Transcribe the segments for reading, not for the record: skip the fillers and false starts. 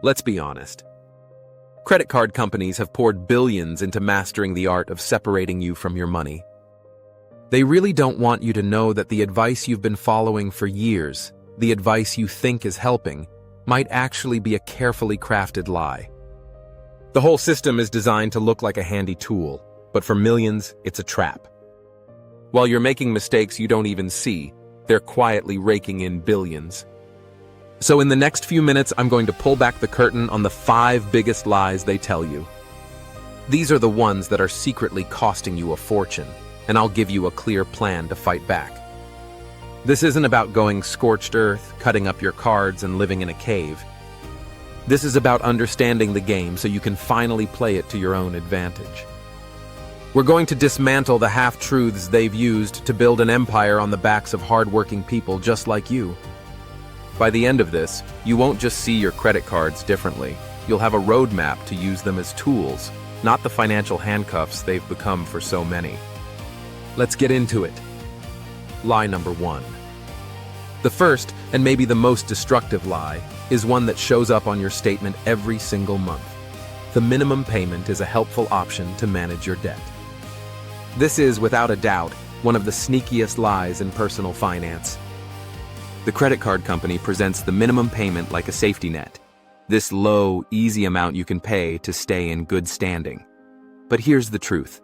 Let's be honest. Credit card companies have poured billions into mastering the art of separating you from your money. They really don't want you to know that the advice you've been following for years, the advice you think is helping, might actually be a carefully crafted lie. The whole system is designed to look like a handy tool, but for millions, it's a trap. While you're making mistakes you don't even see, they're quietly raking in billions. So in the next few minutes, I'm going to pull back the curtain on the 5 biggest lies they tell you. These are the ones that are secretly costing you a fortune, and I'll give you a clear plan to fight back. This isn't about going scorched earth, cutting up your cards, and living in a cave. This is about understanding the game so you can finally play it to your own advantage. We're going to dismantle the half-truths they've used to build an empire on the backs of hard-working people just like you. By the end of this, you won't just see your credit cards differently. You'll have a roadmap to use them as tools, not the financial handcuffs they've become for so many. Let's get into it. Lie number 1. The first, and maybe the most destructive lie, is one that shows up on your statement every single month. The minimum payment is a helpful option to manage your debt. This is, without a doubt, one of the sneakiest lies in personal finance. The credit card company presents the minimum payment like a safety net. This low, easy amount you can pay to stay in good standing. But here's the truth.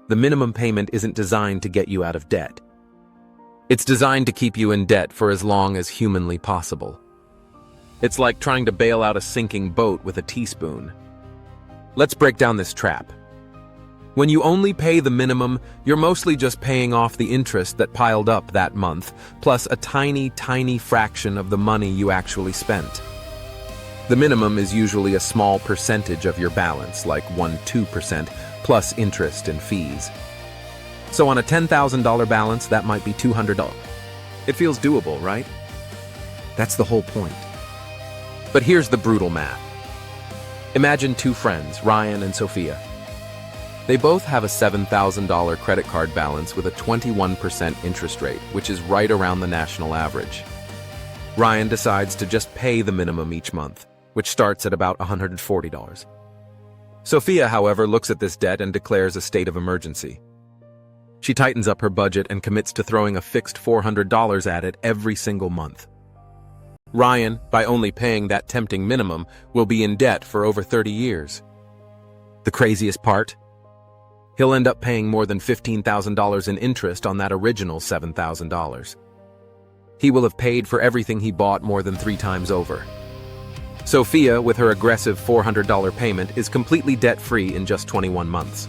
The minimum payment isn't designed to get you out of debt. It's designed to keep you in debt for as long as humanly possible. It's like trying to bail out a sinking boat with a teaspoon. Let's break down this trap. When you only pay the minimum, you're mostly just paying off the interest that piled up that month, plus a tiny, tiny fraction of the money you actually spent. The minimum is usually a small percentage of your balance, like 1–2%, plus interest and fees. So on a $10,000 balance, that might be $200. It feels doable, right? That's the whole point. But here's the brutal math. Imagine 2 friends, Ryan and Sophia. They both have a $7,000 credit card balance with a 21% interest rate, which is right around the national average. Ryan decides to just pay the minimum each month, which starts at about $140. Sophia, however, looks at this debt and declares a state of emergency. She tightens up her budget and commits to throwing a fixed $400 at it every single month. Ryan, by only paying that tempting minimum, will be in debt for over 30 years. The craziest part? He'll end up paying more than $15,000 in interest on that original $7,000. He will have paid for everything he bought more than 3 times over. Sophia, with her aggressive $400 payment, is completely debt-free in just 21 months.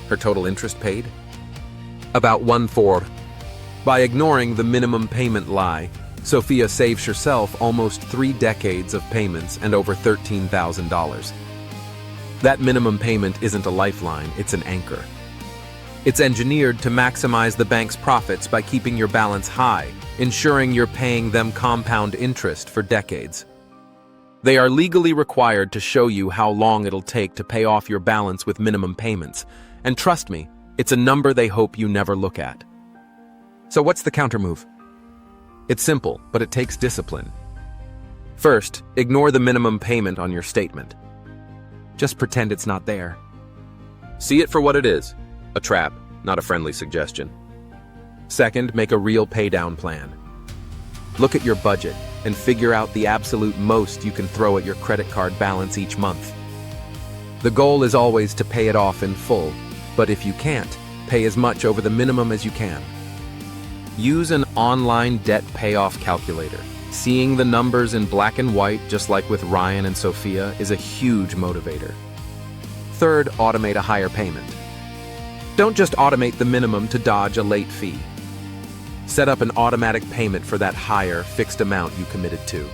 Her total interest paid? About 1/4. By ignoring the minimum payment lie, Sophia saves herself almost 3 decades of payments and over $13,000. That minimum payment isn't a lifeline, it's an anchor. It's engineered to maximize the bank's profits by keeping your balance high, ensuring you're paying them compound interest for decades. They are legally required to show you how long it'll take to pay off your balance with minimum payments, and trust me, it's a number they hope you never look at. So what's the countermove? It's simple, but it takes discipline. First, ignore the minimum payment on your statement. Just pretend it's not there. See it for what it is, a trap, not a friendly suggestion. Second, make a real paydown plan. Look at your budget and figure out the absolute most you can throw at your credit card balance each month. The goal is always to pay it off in full, but if you can't, pay as much over the minimum as you can. Use an online debt payoff calculator. Seeing the numbers in black and white, just like with Ryan and Sophia, is a huge motivator. Third, automate a higher payment. Don't just automate the minimum to dodge a late fee. Set up an automatic payment for that higher, fixed amount you committed to.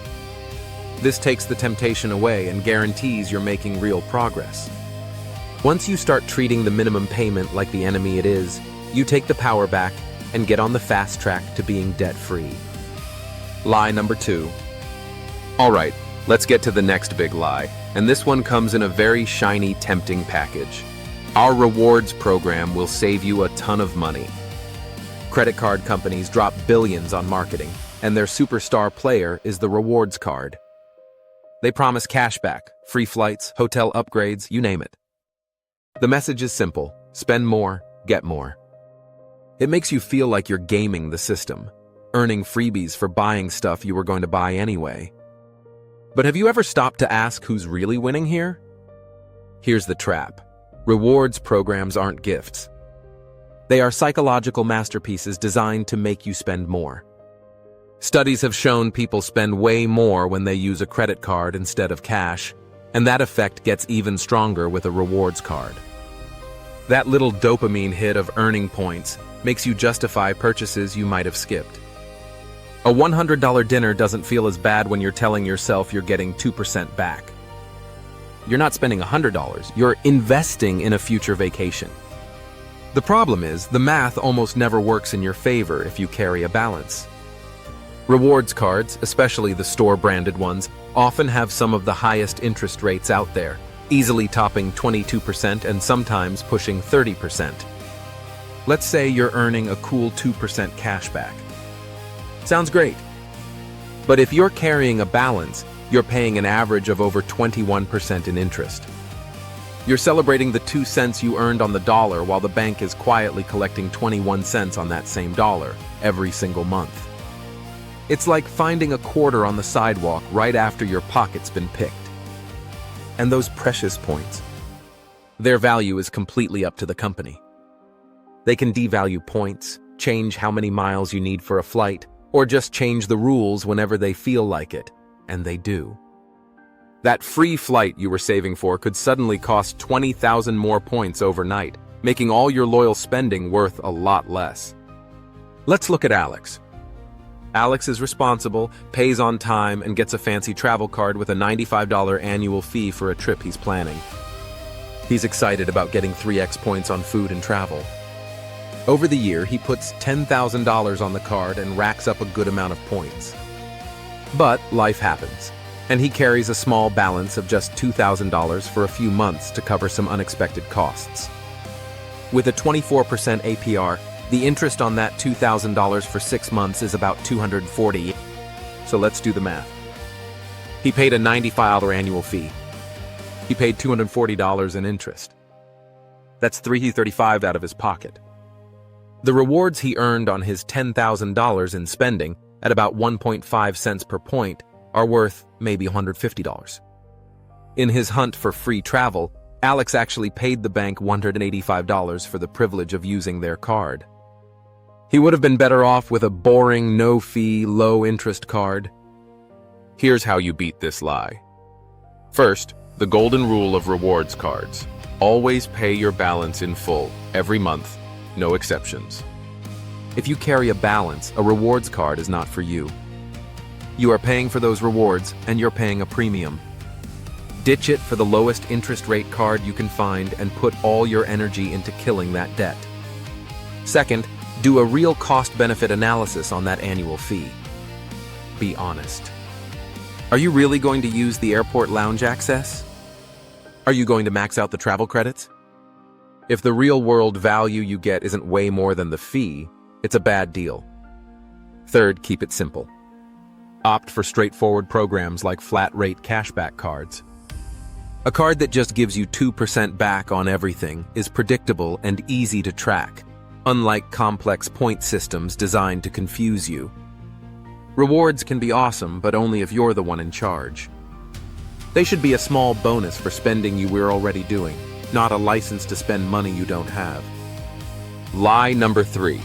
This takes the temptation away and guarantees you're making real progress. Once you start treating the minimum payment like the enemy it is, you take the power back and get on the fast track to being debt-free. Lie number 2. All right, let's get to the next big lie, and this one comes in a very shiny, tempting package. Our rewards program will save you a ton of money. Credit card companies drop billions on marketing, and their superstar player is the rewards card. They promise cashback, free flights, hotel upgrades, you name it. The message is simple: spend more, get more. It makes you feel like you're gaming the system, earning freebies for buying stuff you were going to buy anyway. But have you ever stopped to ask who's really winning here? Here's the trap. Rewards programs aren't gifts. They are psychological masterpieces designed to make you spend more. Studies have shown people spend way more when they use a credit card instead of cash, and that effect gets even stronger with a rewards card. That little dopamine hit of earning points makes you justify purchases you might have skipped. A $100 dinner doesn't feel as bad when you're telling yourself you're getting 2% back. You're not spending $100, you're investing in a future vacation. The problem is, the math almost never works in your favor if you carry a balance. Rewards cards, especially the store-branded ones, often have some of the highest interest rates out there, easily topping 22% and sometimes pushing 30%. Let's say you're earning a cool 2% cashback. Sounds great. But if you're carrying a balance, you're paying an average of over 21% in interest. You're celebrating the 2 cents you earned on the dollar while the bank is quietly collecting 21 cents on that same dollar every single month. It's like finding a quarter on the sidewalk right after your pocket's been picked. And those precious points, their value is completely up to the company. They can devalue points, change how many miles you need for a flight, or just change the rules whenever they feel like it, and they do. That free flight you were saving for could suddenly cost 20,000 more points overnight, making all your loyal spending worth a lot less. Let's look at Alex. Alex is responsible, pays on time, and gets a fancy travel card with a $95 annual fee for a trip he's planning. He's excited about getting 3x points on food and travel. Over the year, he puts $10,000 on the card and racks up a good amount of points. But life happens, and he carries a small balance of just $2,000 for a few months to cover some unexpected costs. With a 24% APR, the interest on that $2,000 for 6 months is about $240. So let's do the math. He paid a $95 annual fee. He paid $240 in interest. That's $335 out of his pocket. The rewards he earned on his $10,000 in spending, at about 1.5 cents per point, are worth maybe $150. In his hunt for free travel, Alex actually paid the bank $185 for the privilege of using their card. He would have been better off with a boring, no-fee, low-interest card. Here's how you beat this lie. First, the golden rule of rewards cards. Always pay your balance in full, every month, no exceptions. If you carry a balance, a rewards card is not for you. You are paying for those rewards, and you're paying a premium. Ditch it for the lowest interest rate card you can find and put all your energy into killing that debt. Second, do a real cost-benefit analysis on that annual fee. Be honest. Are you really going to use the airport lounge access? Are you going to max out the travel credits? If the real-world value you get isn't way more than the fee, it's a bad deal. Third, keep it simple. Opt for straightforward programs like flat-rate cashback cards. A card that just gives you 2% back on everything is predictable and easy to track, unlike complex point systems designed to confuse you. Rewards can be awesome, but only if you're the one in charge. They should be a small bonus for spending you were already doing, not a license to spend money you don't have. Lie number 3.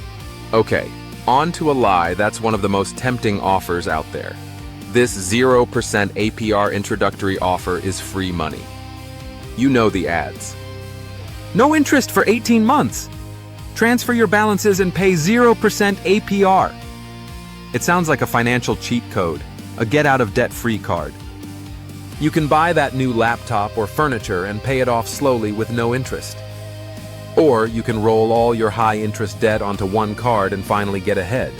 Okay, on to a lie that's one of the most tempting offers out there. This 0% APR introductory offer is free money. You know the ads. No interest for 18 months. Transfer your balances and pay 0% APR. It sounds like a financial cheat code, a get-out-of-debt-free card. You can buy that new laptop or furniture and pay it off slowly with no interest. Or you can roll all your high-interest debt onto one card and finally get ahead.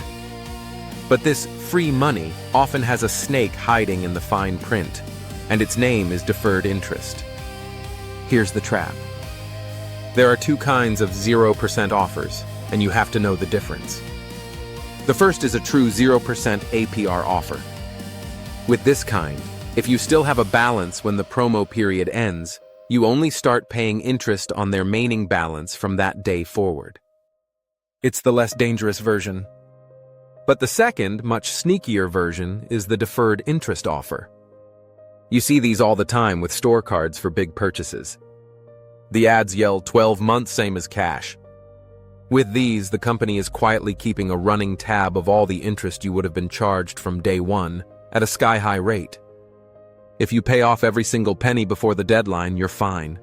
But this free money often has a snake hiding in the fine print, and its name is deferred interest. Here's the trap. There are 2 kinds of 0% offers, and you have to know the difference. The first is a true 0% APR offer. With this kind, If you still have a balance when the promo period ends, you only start paying interest on their remaining balance from that day forward. It's the less dangerous version. But the second, much sneakier version is the deferred interest offer. You see these all the time with store cards for big purchases. The ads yell 12 months, same as cash. With these, the company is quietly keeping a running tab of all the interest you would have been charged from day one at a sky-high rate. If you pay off every single penny before the deadline, you're fine.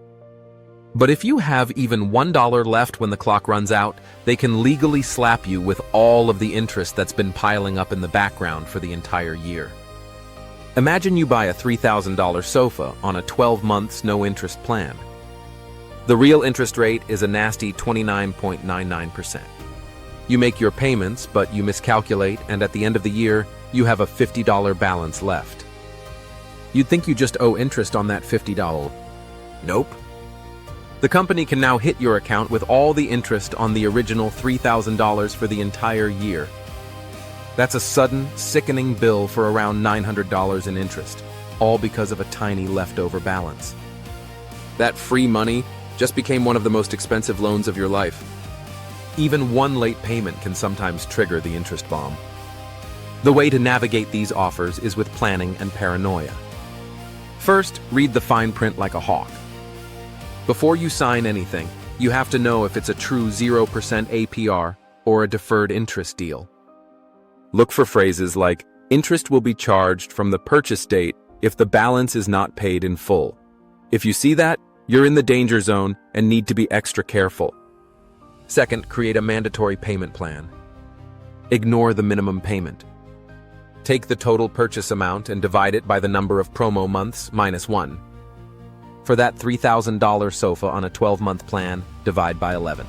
But if you have even $1 left when the clock runs out, they can legally slap you with all of the interest that's been piling up in the background for the entire year. Imagine you buy a $3,000 sofa on a 12 months no-interest plan. The real interest rate is a nasty 29.99%. You make your payments, but you miscalculate, and at the end of the year, you have a $50 balance left. You'd think you just owe interest on that $50. Nope. The company can now hit your account with all the interest on the original $3,000 for the entire year. That's a sudden, sickening bill for around $900 in interest, all because of a tiny leftover balance. That free money just became one of the most expensive loans of your life. Even one late payment can sometimes trigger the interest bomb. The way to navigate these offers is with planning and paranoia. First, read the fine print like a hawk. Before you sign anything, you have to know if it's a true 0% APR or a deferred interest deal. Look for phrases like, interest will be charged from the purchase date if the balance is not paid in full. If you see that, you're in the danger zone and need to be extra careful. Second, create a mandatory payment plan. Ignore the minimum payment. Take the total purchase amount and divide it by the number of promo months minus 1. For that $3,000 sofa on a 12-month plan, divide by 11.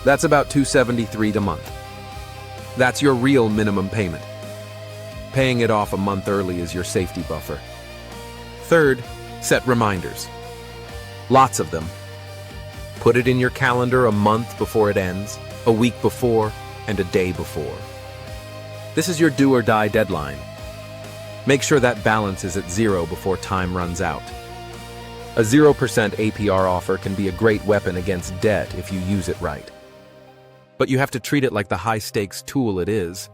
That's about $273 a month. That's your real minimum payment. Paying it off a month early is your safety buffer. Third, set reminders. Lots of them. Put it in your calendar a month before it ends, a week before, and a day before. This is your do-or-die deadline. Make sure that balance is at 0 before time runs out. A 0% APR offer can be a great weapon against debt if you use it right. But you have to treat it like the high-stakes tool it is.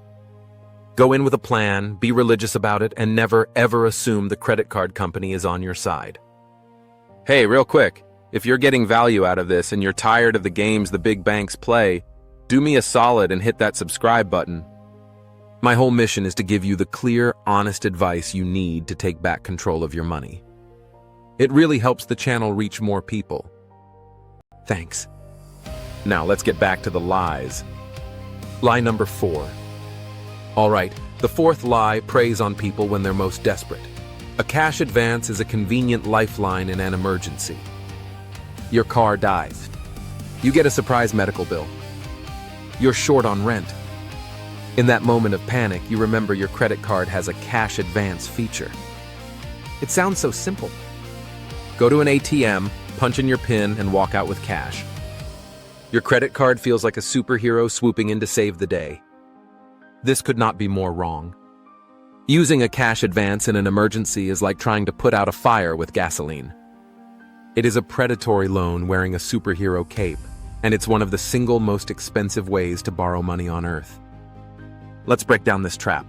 Go in with a plan, be religious about it, and never, ever assume the credit card company is on your side. Hey, real quick, if you're getting value out of this and you're tired of the games the big banks play, do me a solid and hit that subscribe button. My whole mission is to give you the clear, honest advice you need to take back control of your money. It really helps the channel reach more people. Thanks. Now let's get back to the lies. Lie number 4. Alright, the fourth lie preys on people when they're most desperate. A cash advance is a convenient lifeline in an emergency. Your car dies. You get a surprise medical bill. You're short on rent. In that moment of panic, you remember your credit card has a cash advance feature. It sounds so simple. Go to an ATM, punch in your PIN, and walk out with cash. Your credit card feels like a superhero swooping in to save the day. This could not be more wrong. Using a cash advance in an emergency is like trying to put out a fire with gasoline. It is a predatory loan wearing a superhero cape, and it's one of the single most expensive ways to borrow money on Earth. Let's break down this trap.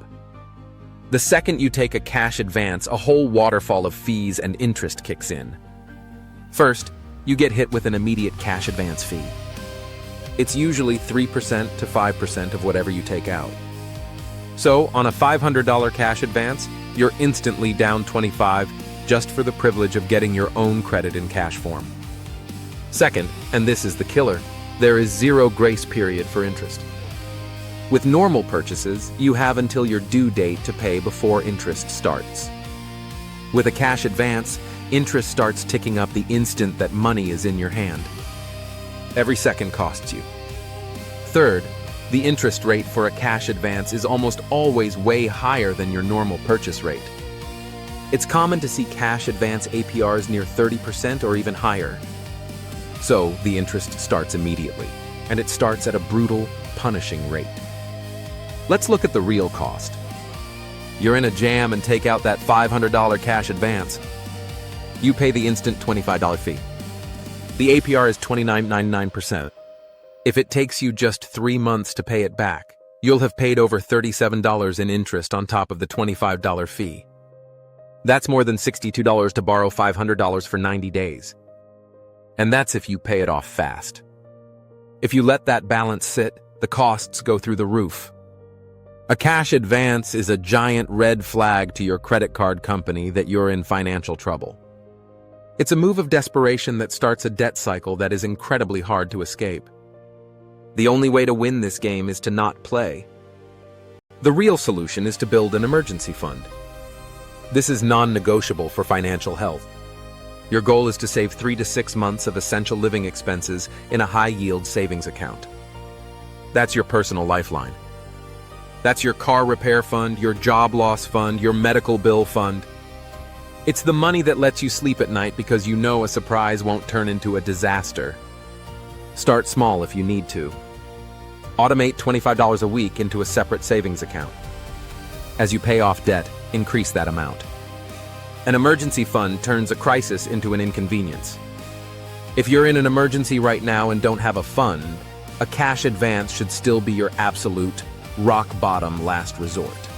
The second you take a cash advance, a whole waterfall of fees and interest kicks in. First, you get hit with an immediate cash advance fee. It's usually 3% to 5% of whatever you take out. So, on a $500 cash advance, you're instantly down $25 just for the privilege of getting your own credit in cash form. Second, and this is the killer, there is 0 grace period for interest. With normal purchases, you have until your due date to pay before interest starts. With a cash advance, interest starts ticking up the instant that money is in your hand. Every second costs you. Third, the interest rate for a cash advance is almost always way higher than your normal purchase rate. It's common to see cash advance APRs near 30% or even higher. So, the interest starts immediately, and it starts at a brutal, punishing rate. Let's look at the real cost. You're in a jam and take out that $500 cash advance. You pay the instant $25 fee. The APR is 29.99%. If it takes you just 3 months to pay it back, you'll have paid over $37 in interest on top of the $25 fee. That's more than $62 to borrow $500 for 90 days. And that's if you pay it off fast. If you let that balance sit, the costs go through the roof. A cash advance is a giant red flag to your credit card company that you're in financial trouble. It's a move of desperation that starts a debt cycle that is incredibly hard to escape. The only way to win this game is to not play. The real solution is to build an emergency fund. This is non-negotiable for financial health. Your goal is to save 3 to 6 months of essential living expenses in a high-yield savings account. That's your personal lifeline. That's your car repair fund, your job loss fund, your medical bill fund. It's the money that lets you sleep at night because you know a surprise won't turn into a disaster. Start small if you need to. Automate $25 a week into a separate savings account. As you pay off debt, increase that amount. An emergency fund turns a crisis into an inconvenience. If you're in an emergency right now and don't have a fund, a cash advance should still be your absolute, rock-bottom last resort.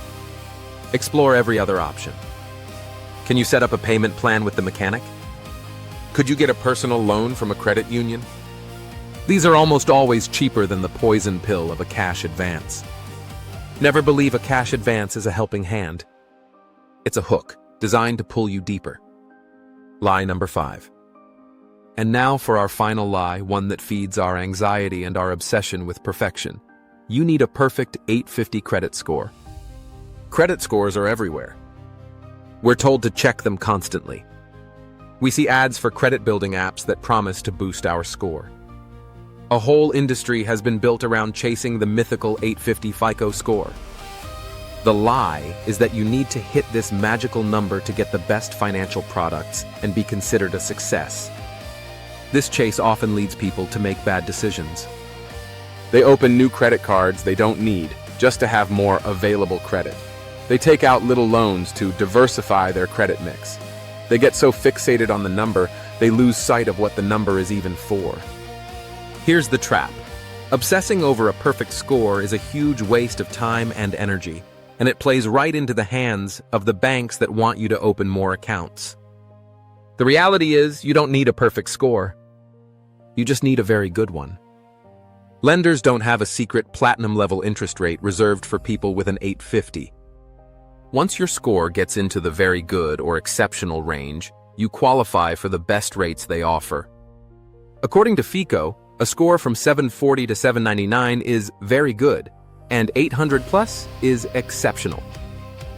Explore every other option. Can you set up a payment plan with the mechanic? Could you get a personal loan from a credit union? These are almost always cheaper than the poison pill of a cash advance. Never believe a cash advance is a helping hand. It's a hook designed to pull you deeper. Lie number 5. And now for our final lie, one that feeds our anxiety and our obsession with perfection. You need a perfect 850 credit score. Credit scores are everywhere. We're told to check them constantly. We see ads for credit-building apps that promise to boost our score. A whole industry has been built around chasing the mythical 850 FICO score. The lie is that you need to hit this magical number to get the best financial products and be considered a success. This chase often leads people to make bad decisions. They open new credit cards they don't need just to have more available credit. They take out little loans to diversify their credit mix. They get so fixated on the number, they lose sight of what the number is even for. Here's the trap. Obsessing over a perfect score is a huge waste of time and energy, and it plays right into the hands of the banks that want you to open more accounts. The reality is, you don't need a perfect score. You just need a very good one. Lenders don't have a secret platinum-level interest rate reserved for people with an 850. Once your score gets into the very good or exceptional range, you qualify for the best rates they offer. According to FICO, a score from 740 to 799 is very good, and 800 plus is exceptional.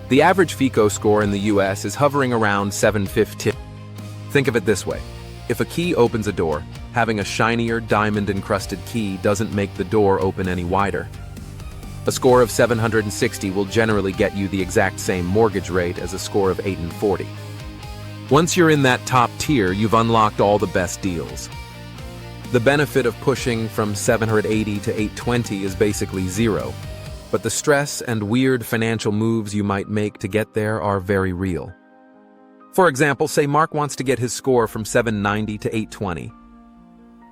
The average FICO score in the US is hovering around 750. Think of it this way. If a key opens a door, having a shinier, diamond-encrusted key doesn't make the door open any wider. A score of 760 will generally get you the exact same mortgage rate as a score of 840. Once you're in that top tier, you've unlocked all the best deals. The benefit of pushing from 780 to 820 is basically zero, but the stress and weird financial moves you might make to get there are very real. For example, say Mark wants to get his score from 790 to 820.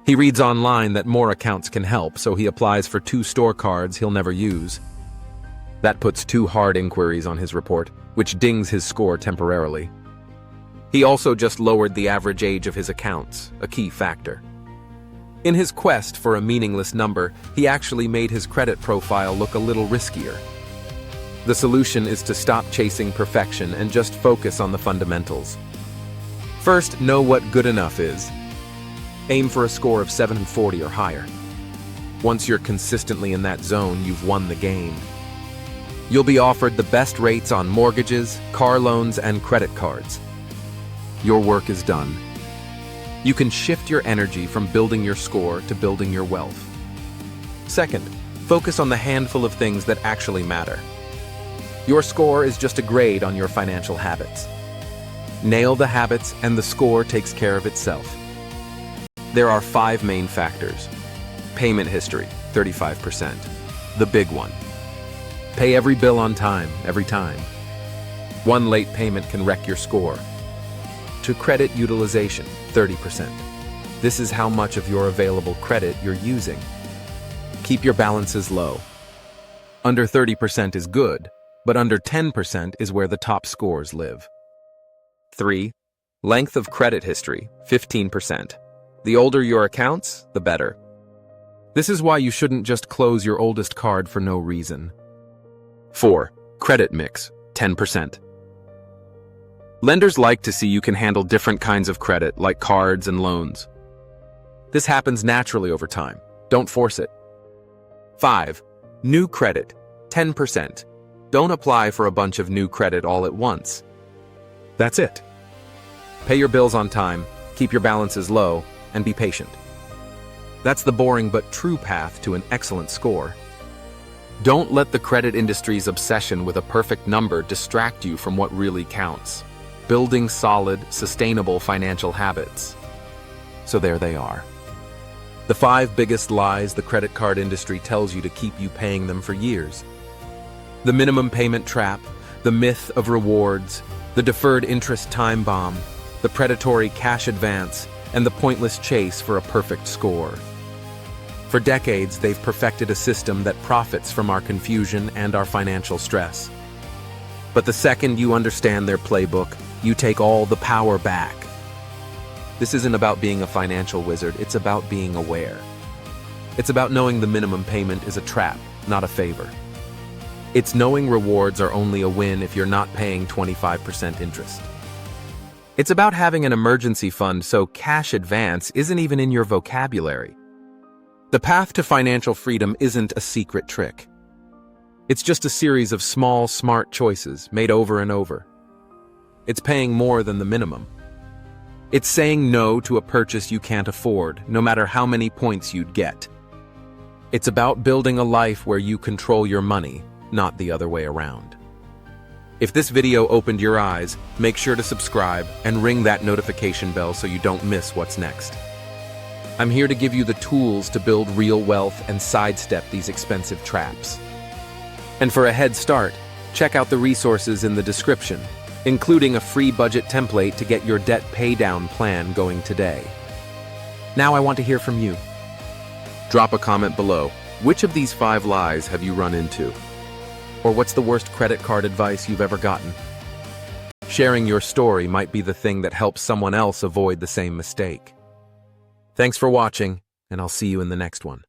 He reads online that more accounts can help, so he applies for 2 store cards he'll never use. That puts 2 hard inquiries on his report, which dings his score temporarily. He also just lowered the average age of his accounts, a key factor. In his quest for a meaningless number, he actually made his credit profile look a little riskier. The solution is to stop chasing perfection and just focus on the fundamentals. First, know what good enough is. Aim for a score of 740 or higher. Once you're consistently in that zone, you've won the game. You'll be offered the best rates on mortgages, car loans, and credit cards. Your work is done. You can shift your energy from building your score to building your wealth. Second, focus on the handful of things that actually matter. Your score is just a grade on your financial habits. Nail the habits and the score takes care of itself. There are 5 main factors. Payment history, 35%. The big one. Pay every bill on time, every time. One late payment can wreck your score. To credit utilization, 30%. This is how much of your available credit you're using. Keep your balances low. Under 30% is good, but under 10% is where the top scores live. 3. Length of credit history, 15%. The older your accounts, the better. This is why you shouldn't just close your oldest card for no reason. 4. Credit mix, 10%. Lenders like to see you can handle different kinds of credit, like cards and loans. This happens naturally over time. Don't force it. 5. New credit, 10%. Don't apply for a bunch of new credit all at once. That's it. Pay your bills on time, keep your balances low, and be patient. That's the boring but true path to an excellent score. Don't let the credit industry's obsession with a perfect number distract you from what really counts: building solid, sustainable financial habits. So there they are. The 5 biggest lies the credit card industry tells you to keep you paying them for years. The minimum payment trap, the myth of rewards, the deferred interest time bomb, the predatory cash advance, and the pointless chase for a perfect score. For decades, they've perfected a system that profits from our confusion and our financial stress. But the second you understand their playbook, you take all the power back. This isn't about being a financial wizard, it's about being aware. It's about knowing the minimum payment is a trap, not a favor. It's knowing rewards are only a win if you're not paying 25% interest. It's about having an emergency fund so cash advance isn't even in your vocabulary. The path to financial freedom isn't a secret trick. It's just a series of small, smart choices made over and over. It's paying more than the minimum. It's saying no to a purchase you can't afford, no matter how many points you'd get. It's about building a life where you control your money, not the other way around. If this video opened your eyes, make sure to subscribe and ring that notification bell so you don't miss what's next. I'm here to give you the tools to build real wealth and sidestep these expensive traps. And for a head start, check out the resources in the description, including a free budget template to get your debt paydown plan going today. Now I want to hear from you. Drop a comment below. Which of these 5 lies have you run into? Or what's the worst credit card advice you've ever gotten? Sharing your story might be the thing that helps someone else avoid the same mistake. Thanks for watching, and I'll see you in the next one.